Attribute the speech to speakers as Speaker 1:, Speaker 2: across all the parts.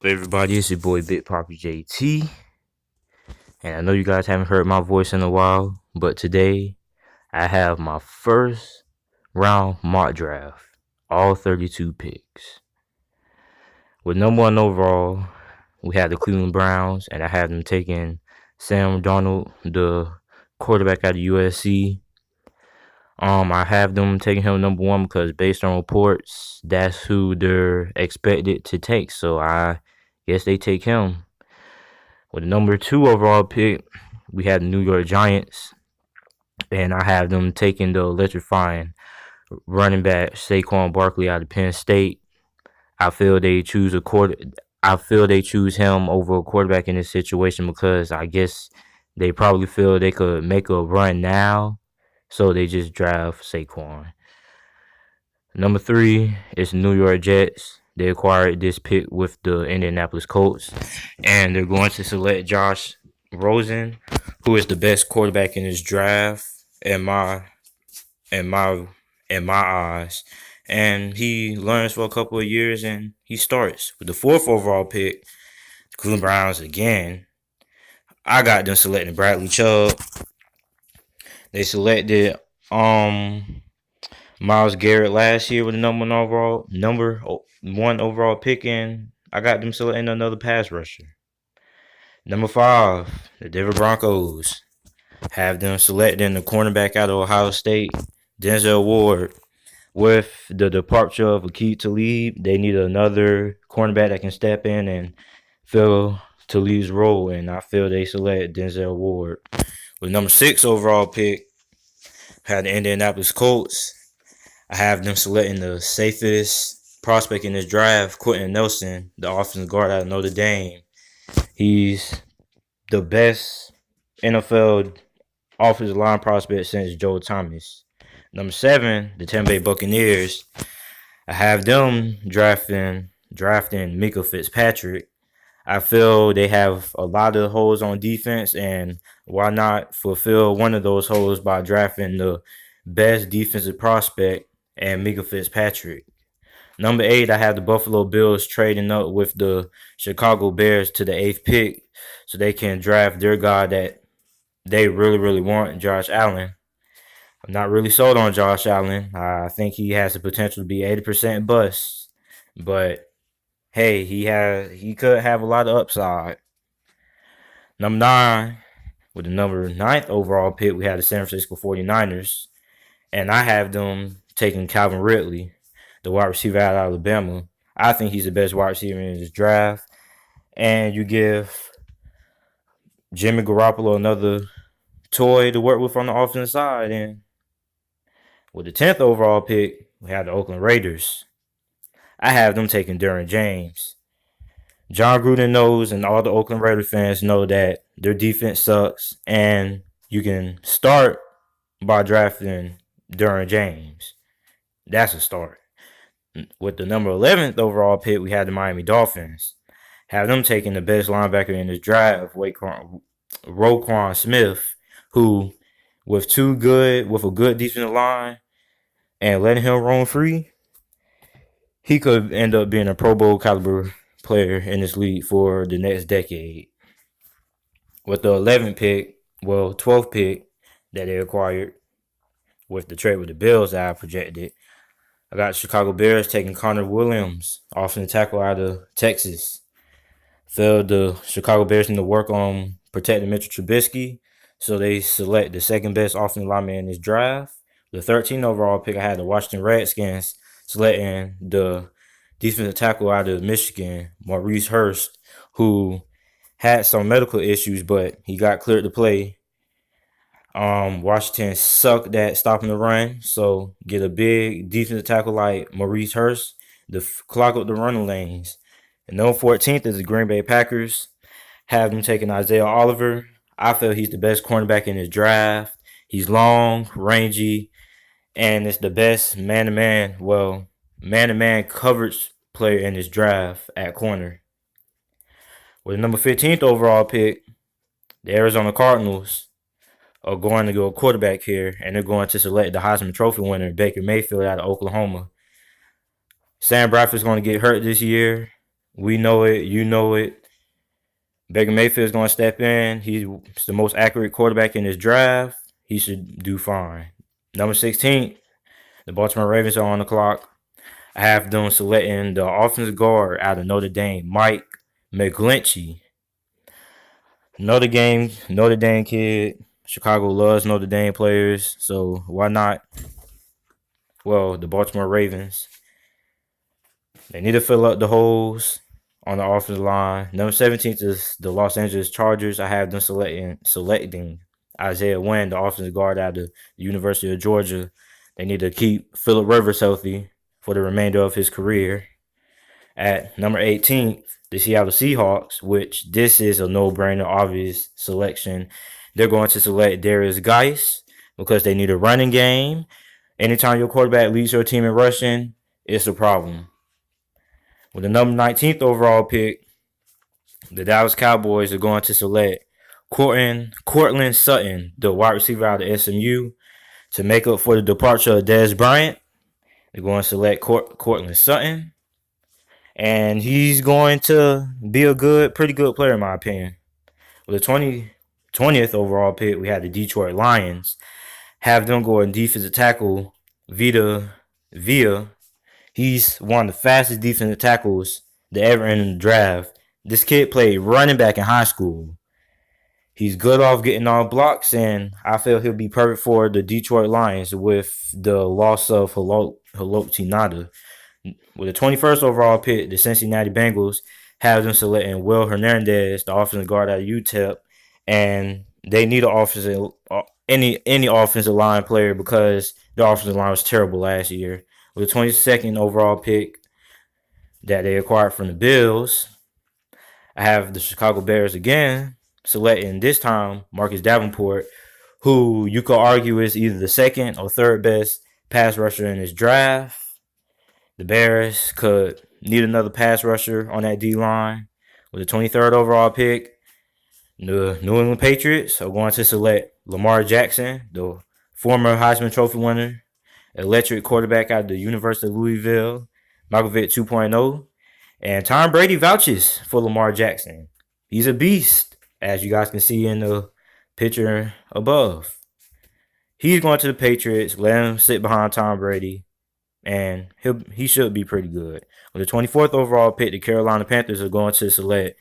Speaker 1: Hey everybody, it's your boy BigPapiJT, and I know you guys haven't heard my voice in a while, but today I have my first round mock draft, all 32 picks. With number one overall, we had the Cleveland Browns, and I had them taking Sam Darnold, the quarterback out of USC. I have them taking him number one because based on reports, that's who they're expected to take. So I guess they take him. With the number two overall pick, we had the New York Giants, and I have them taking the electrifying running back Saquon Barkley out of Penn State. I feel they choose a quarter. I feel they choose him over a quarterback in this situation because I guess they probably feel they could make a run now, so they just draft Saquon. Number three is the New York Jets. They acquired this pick with the Indianapolis Colts, and they're going to select Josh Rosen, who is the best quarterback in this draft in my in my in my eyes. And he learns for a couple of years and he starts. With the fourth overall pick, the Cleveland Browns again. I got them selecting Bradley Chubb. They selected Miles Garrett last year with the number one overall pick, and I got them selecting another pass rusher. Number five, the Denver Broncos have them selecting the cornerback out of Ohio State, Denzel Ward. With the departure of Akeem Talib, they need another cornerback that can step in and fill Talib's role, and I feel they select Denzel Ward. With number six overall pick, had the Indianapolis Colts. I have them selecting the safest prospect in this draft, Quentin Nelson, the offensive guard out of Notre Dame. He's the best NFL offensive line prospect since Joe Thomas. Number seven, the Tampa Bay Buccaneers. I have them drafting Mika Fitzpatrick. I feel they have a lot of holes on defense, and why not fulfill one of those holes by drafting the best defensive prospect and Mika Fitzpatrick. Number eight, I have the Buffalo Bills trading up with the Chicago Bears to the eighth pick so they can draft their guy that they really want, Josh Allen. I'm not really sold on Josh Allen. I think he has the potential to be 80% bust, but hey, he could have a lot of upside. Number nine, with the number ninth overall pick, we had the San Francisco 49ers, and I have them taking Calvin Ridley, the wide receiver out of Alabama. I think he's the best wide receiver in this draft, and you give Jimmy Garoppolo another toy to work with on the offensive side. And with the 10th overall pick, we have the Oakland Raiders. I have them taking Derwin James. John Gruden knows, and all the Oakland Raider fans know, that their defense sucks, and you can start by drafting Derwin James. That's a start. With the number 11th overall pick, we had the Miami Dolphins. Have them taking the best linebacker in this draft, Roquan Smith, who with a good defensive line and letting him roam free, he could end up being a Pro Bowl caliber player in this league for the next decade. With the 12th pick that they acquired with the trade with the Bills that I projected, I got Chicago Bears taking Connor Williams, offensive tackle out of Texas. Feel the Chicago Bears need to work on protecting Mitchell Trubisky, so they select the second best offensive lineman in this draft. The 13th overall pick, I had the Washington Redskins selecting the defensive tackle out of Michigan, Maurice Hurst, who had some medical issues, but he got cleared to play. Washington sucked at stopping the run, so get a big defensive tackle like Maurice Hurst to clog up the running lanes. And number 14th is the Green Bay Packers. Have them taking Isaiah Oliver. I feel he's the best cornerback in this draft. He's long, rangy, and it's the best man-to-man coverage player in this draft at corner. With the number 15th overall pick, the Arizona Cardinals are going to go a quarterback here, and they're going to select the Heisman Trophy winner, Baker Mayfield out of Oklahoma. Sam Bradford's going to get hurt this year, We know it. You know it. Baker Mayfield's going to step in. He's the most accurate quarterback in this draft. He should do fine. Number 16, the Baltimore Ravens are on the clock. I have them selecting the offensive guard out of Notre Dame, Mike McGlinchey. Notre Dame kid. Chicago loves Notre Dame players, so why not? Well, the Baltimore Ravens. They need to fill up the holes on the offensive line. Number 17 is the Los Angeles Chargers. I have them selecting Isaiah Wynn, the offensive guard out of the University of Georgia. They need to keep Phillip Rivers healthy for the remainder of his career. At number 18, the Seattle Seahawks, which this is a no-brainer, obvious selection. They're going to select Darius Geis because they need a running game. Anytime your quarterback leads your team in rushing, it's a problem. With the number 19th overall pick, the Dallas Cowboys are going to select Courtland Sutton, the wide receiver out of SMU, to make up for the departure of Dez Bryant. They're going to select Courtland Sutton. And he's going to be a pretty good player in my opinion. With the 20th overall pick, we had the Detroit Lions. Have them go in defensive tackle Vita Vea. He's one of the fastest defensive tackles that ever in the draft. This kid played running back in high school. He's good off getting off blocks, and I feel he'll be perfect for the Detroit Lions with the loss of Haloti Ngata. With the 21st overall pick, the Cincinnati Bengals have them selecting Will Hernandez, the offensive guard out of UTEP, and they need any offensive line player because the offensive line was terrible last year. With the 22nd overall pick that they acquired from the Bills, I have the Chicago Bears again selecting this time Marcus Davenport, who you could argue is either the second or third best pass rusher in this draft. The Bears could need another pass rusher on that D-line. With the 23rd overall pick, the New England Patriots are going to select Lamar Jackson, the former Heisman Trophy winner, electric quarterback out of the University of Louisville, Malkovich 2.0. And Tom Brady vouches for Lamar Jackson. He's a beast, as you guys can see in the picture above. He's going to the Patriots. Let him sit behind Tom Brady, and he should be pretty good. With the 24th overall pick, the Carolina Panthers are going to select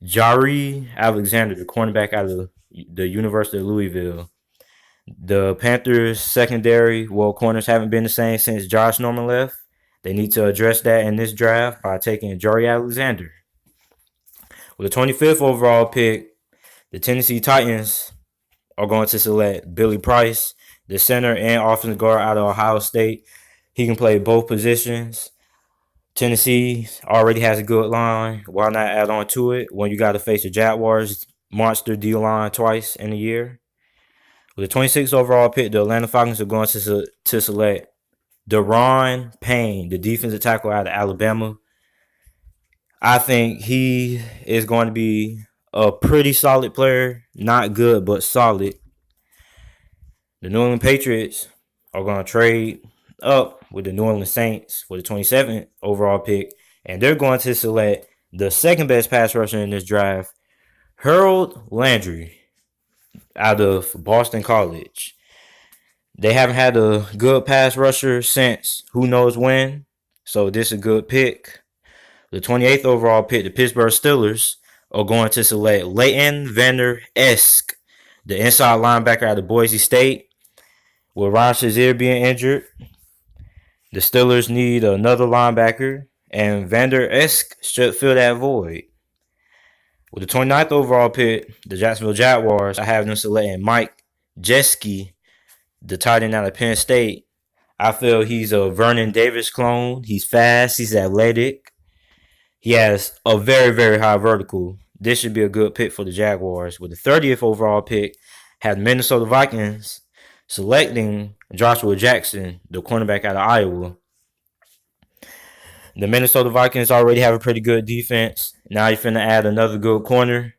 Speaker 1: Jaire Alexander, the cornerback out of the University of Louisville. The Panthers' secondary, corners haven't been the same since Josh Norman left. They need to address that in this draft by taking Jaire Alexander. With the 25th overall pick, the Tennessee Titans are going to select Billy Price, the center and offensive guard out of Ohio State. He can play both positions. Tennessee already has a good line. Why not add on to it when you got to face the Jaguars monster D-line twice in a year? With the 26th overall pick, the Atlanta Falcons are going to select Deron Payne, the defensive tackle out of Alabama. I think he is going to be a pretty solid player. Not good, but solid. The New England Patriots are going to trade up with the New Orleans Saints with the 27th overall pick, and they're going to select the second best pass rusher in this draft, Harold Landry, out of Boston College. They haven't had a good pass rusher since who knows when, so this is a good pick. The 28th overall pick, the Pittsburgh Steelers are going to select Leighton Vander Esch, the inside linebacker out of Boise State. With Ryan Shazier being injured, the Steelers need another linebacker, and Vander Esch should fill that void. With the 29th overall pick, the Jacksonville Jaguars, I have them selecting Mike Gesicki, the tight end out of Penn State. I feel he's a Vernon Davis clone. He's fast. He's athletic. He has a very, very high vertical. This should be a good pick for the Jaguars. With the 30th overall pick, have the Minnesota Vikings selecting Joshua Jackson, the cornerback out of Iowa. The Minnesota Vikings already have a pretty good defense. Now you're finna add another good corner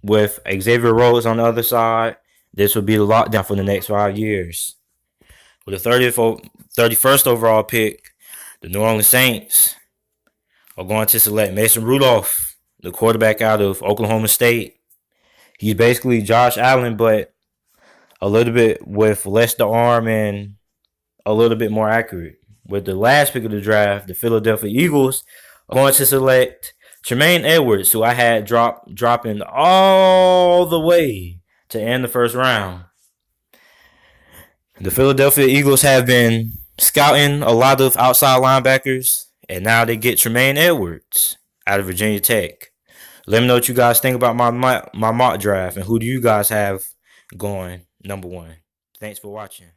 Speaker 1: with Xavier Rhodes on the other side. This will be the lockdown for the next 5 years. With the 31st overall pick, the New Orleans Saints are going to select Mason Rudolph, the quarterback out of Oklahoma State. He's basically Josh Allen, but a little bit with less the arm and a little bit more accurate. With the last pick of the draft, the Philadelphia Eagles are going to select Tremaine Edwards, who I had dropping all the way to end the first round. The Philadelphia Eagles have been scouting a lot of outside linebackers, and now they get Tremaine Edwards out of Virginia Tech. Let me know what you guys think about my mock draft, and who do you guys have going number one. Thanks for watching.